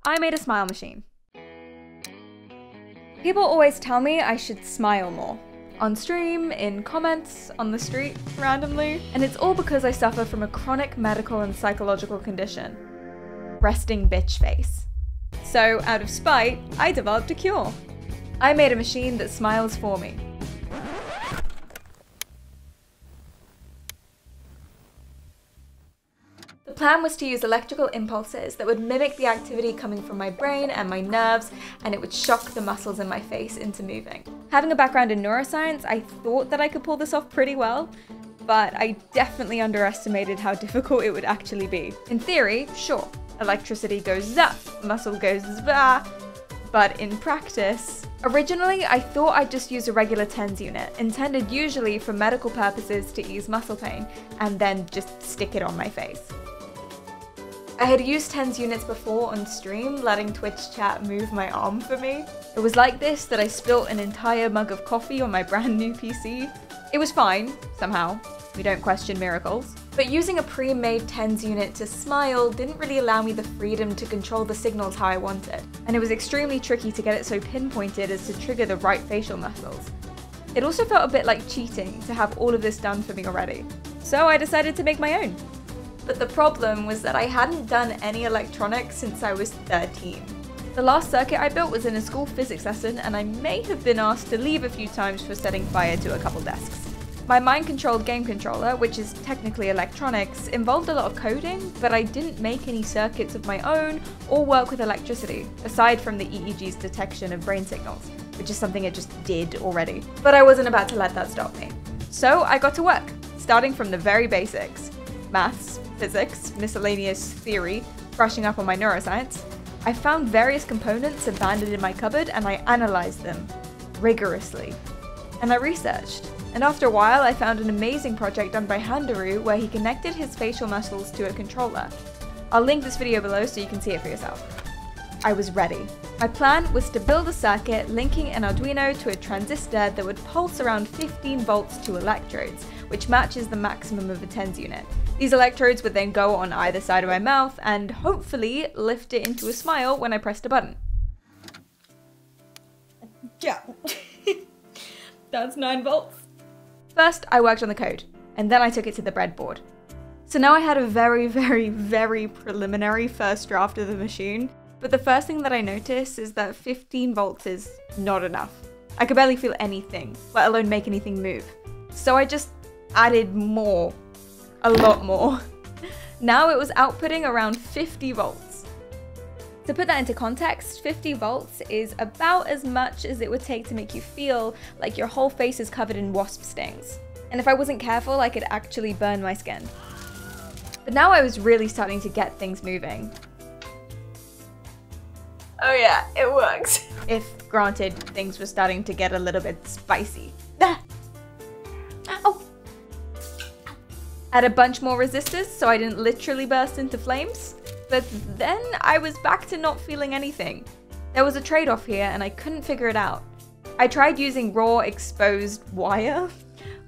I made a smile machine. People always tell me I should smile more. On stream, in comments, on the street, randomly. And it's all because I suffer from a chronic medical and psychological condition. Resting bitch face. So, out of spite, I developed a cure. I made a machine that smiles for me. The plan was to use electrical impulses that would mimic the activity coming from my brain and my nerves, and it would shock the muscles in my face into moving. Having a background in neuroscience, I thought that I could pull this off pretty well, but I definitely underestimated how difficult it would actually be. In theory, sure, electricity goes up, muscle goes bah, but in practice, originally I thought I'd just use a regular TENS unit, intended usually for medical purposes to ease muscle pain, and then just stick it on my face. I had used TENS units before on stream, letting Twitch chat move my arm for me. It was like this that I spilt an entire mug of coffee on my brand new PC. It was fine, somehow. We don't question miracles. But using a pre-made TENS unit to smile didn't really allow me the freedom to control the signals how I wanted. And it was extremely tricky to get it so pinpointed as to trigger the right facial muscles. It also felt a bit like cheating to have all of this done for me already. So I decided to make my own. But the problem was that I hadn't done any electronics since I was 13. The last circuit I built was in a school physics lesson, and I may have been asked to leave a few times for setting fire to a couple desks. My mind-controlled game controller, which is technically electronics, involved a lot of coding, but I didn't make any circuits of my own or work with electricity, aside from the EEG's detection of brain signals, which is something it just did already. But I wasn't about to let that stop me. So I got to work, starting from the very basics. Maths, physics, miscellaneous theory, brushing up on my neuroscience. I found various components abandoned in my cupboard and I analysed them rigorously. And I researched. And after a while I found an amazing project done by Handaru where he connected his facial muscles to a controller. I'll link this video below so you can see it for yourself. I was ready. My plan was to build a circuit linking an Arduino to a transistor that would pulse around 15 volts to electrodes, which matches the maximum of a TENS unit. These electrodes would then go on either side of my mouth and hopefully lift it into a smile when I pressed a button. Yeah, that's 9 volts. First, I worked on the code, and then I took it to the breadboard. So now I had a very, very, very preliminary first draft of the machine, but the first thing that I noticed is that 15 volts is not enough. I could barely feel anything, let alone make anything move. So I just added more. A lot more. Now it was outputting around 50 volts. To put that into context, 50 volts is about as much as it would take to make you feel like your whole face is covered in wasp stings. And if I wasn't careful, I could actually burn my skin. But now I was really starting to get things moving. Oh yeah, it works. If, granted, things were starting to get a little bit spicy. Oh! Add a bunch more resistors so I didn't literally burst into flames. But then I was back to not feeling anything. There was a trade-off here and I couldn't figure it out. I tried using raw exposed wire.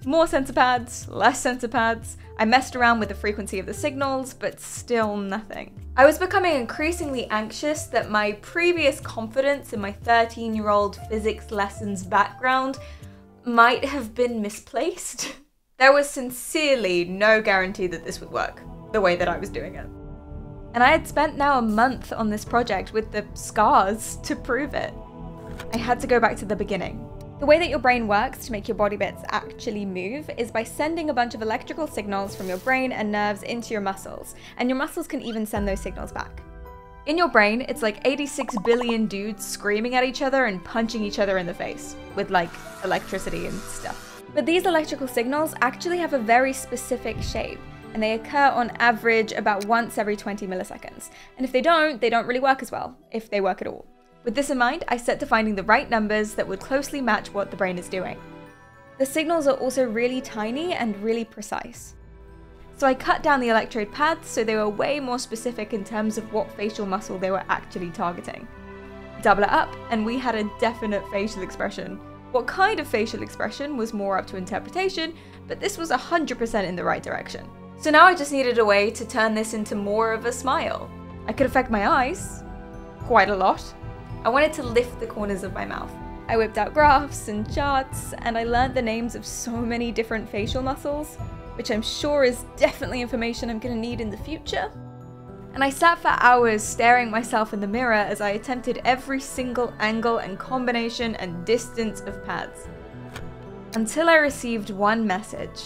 More sensor pads, less sensor pads. I messed around with the frequency of the signals, but still nothing. I was becoming increasingly anxious that my previous confidence in my 13-year-old physics lessons background might have been misplaced. There was sincerely no guarantee that this would work, the way that I was doing it. And I had spent now a month on this project with the scars to prove it. I had to go back to the beginning. The way that your brain works to make your body bits actually move is by sending a bunch of electrical signals from your brain and nerves into your muscles, and your muscles can even send those signals back. In your brain, it's like 86 billion dudes screaming at each other and punching each other in the face, with like electricity and stuff. But these electrical signals actually have a very specific shape, and they occur on average about once every 20 milliseconds. And if they don't really work as well, if they work at all. With this in mind, I set to finding the right numbers that would closely match what the brain is doing. The signals are also really tiny and really precise. So I cut down the electrode pads so they were way more specific in terms of what facial muscle they were actually targeting. Double it up, and we had a definite facial expression. What kind of facial expression was more up to interpretation, but this was 100% in the right direction. So now I just needed a way to turn this into more of a smile. I could affect my eyes, quite a lot. I wanted to lift the corners of my mouth. I whipped out graphs and charts, and I learned the names of so many different facial muscles, which I'm sure is definitely information I'm gonna need in the future. And I sat for hours staring myself in the mirror as I attempted every single angle and combination and distance of pads. Until I received one message.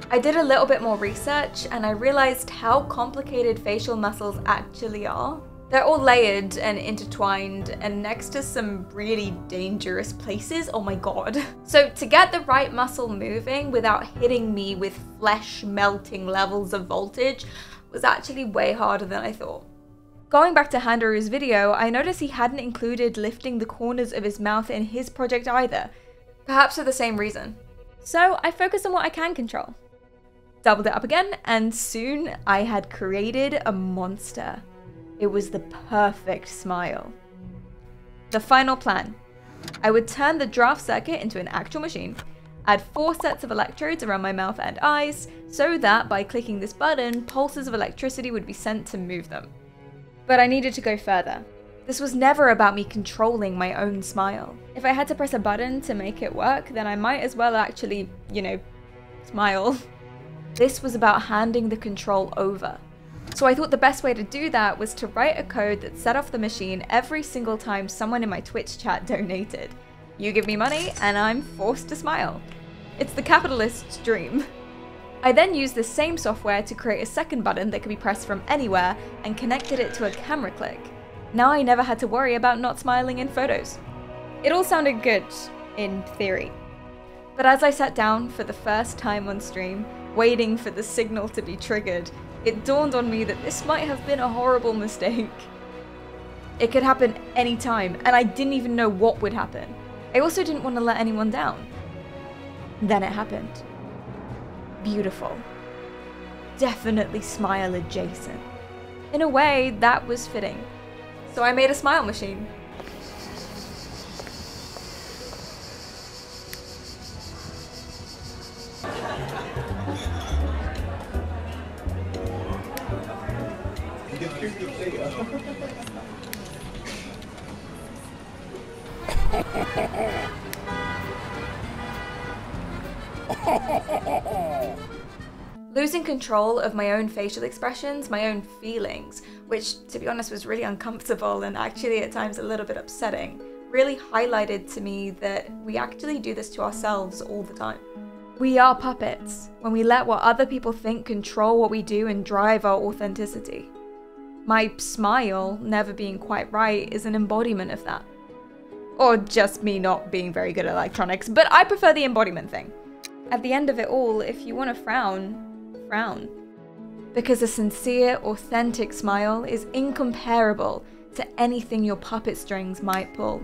I did a little bit more research and I realized how complicated facial muscles actually are. They're all layered and intertwined and next to some really dangerous places, oh my god. So to get the right muscle moving without hitting me with flesh melting levels of voltage was actually way harder than I thought. Going back to Handaru's video, I noticed he hadn't included lifting the corners of his mouth in his project either, perhaps for the same reason. So I focused on what I can control. Doubled it up again, and soon I had created a monster. It was the perfect smile. The final plan. I would turn the draft circuit into an actual machine, add 4 sets of electrodes around my mouth and eyes, so that by clicking this button, pulses of electricity would be sent to move them. But I needed to go further. This was never about me controlling my own smile. If I had to press a button to make it work, then I might as well actually, smile. This was about handing the control over. So I thought the best way to do that was to write a code that set off the machine every single time someone in my Twitch chat donated. You give me money and I'm forced to smile. It's the capitalist's dream. I then used this same software to create a second button that could be pressed from anywhere and connected it to a camera click. Now I never had to worry about not smiling in photos. It all sounded good, in theory. But as I sat down for the first time on stream, waiting for the signal to be triggered, it dawned on me that this might have been a horrible mistake. It could happen anytime, and I didn't even know what would happen. I also didn't want to let anyone down. Then it happened. Beautiful. Definitely smile adjacent. In a way, that was fitting. So I made a smile machine. Losing control of my own facial expressions, my own feelings, which to be honest was really uncomfortable and actually at times a little bit upsetting, really highlighted to me that we actually do this to ourselves all the time. We are puppets when we let what other people think control what we do and drive our authenticity. My smile never being quite right is an embodiment of that. Or just me not being very good at electronics, but I prefer the embodiment thing. At the end of it all, if you want to frown, frown. Because a sincere, authentic smile is incomparable to anything your puppet strings might pull.